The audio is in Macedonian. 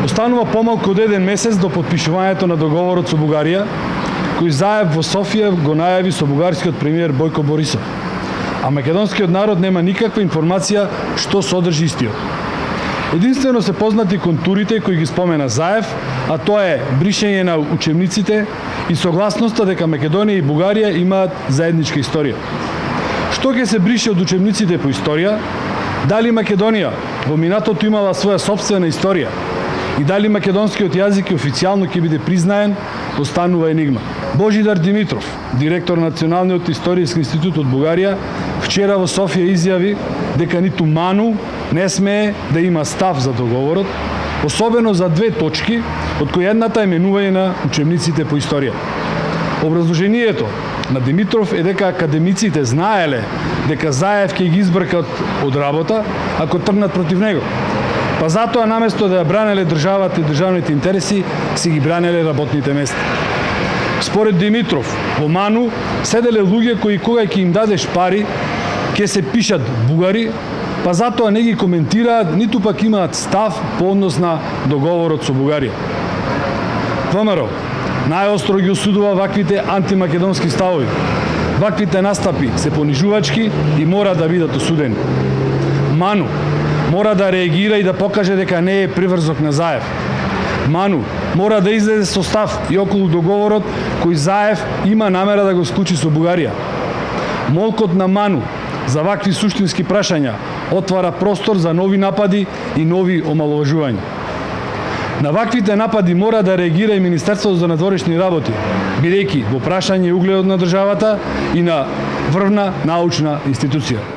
Останува помалку од еден месец до потпишувањето на договорот со Бугарија, кој Заев во Софија го најави со бугарскиот премиер Бојко Борисов. А македонскиот народ нема никаква информација што содржи истиот. Единствено се познати контурите кои ги спомена Заев, а тоа е бришење на учебниците и согласноста дека Македонија и Бугарија имаат заедничка историја. Што ќе се брише од учебниците по историја? Дали Македонија во минатото имала своја собствена историја? И дали македонскиот јазик официјално ќе биде признаен, останува енигма. Божидар Димитров, директор на Националниот историски институт од Бугарија, вчера во Софија изјави дека ниту Ману не смее да има став за договорот, особено за две точки, од кои едната е менување на учебниците по историја. Образложението на Димитров е дека академиците знаеле дека Заев ќе ги избркат од работа ако тргнат против него. Па затоа наместо да ја бранеле државата и државните интереси, си ги бранеле работните места. Според Димитров, во Ману седеле луѓе кои кога ќе им дадеш пари, ќе се пишат бугари, па затоа не ги коментираат, ниту пак имаат став по однос на договорот со Бугарија. ВМРО најостро ги осудува ваквите антимакедонски ставови. Ваквите настапи се понижувачки и мора да бидат осудени. Ману мора да реагира и да покаже дека не е приврзок на Заев. Ману мора да излезе со став и околу договорот кој Заев има намера да го склучи со Бугарија. Молкот на Ману за вакви суштински прашања отвара простор за нови напади и нови омаловажувања. На ваквите напади мора да реагира и Министерството за надворешни работи, бидејќи во прашање угледот на државата и на врвна научна институција.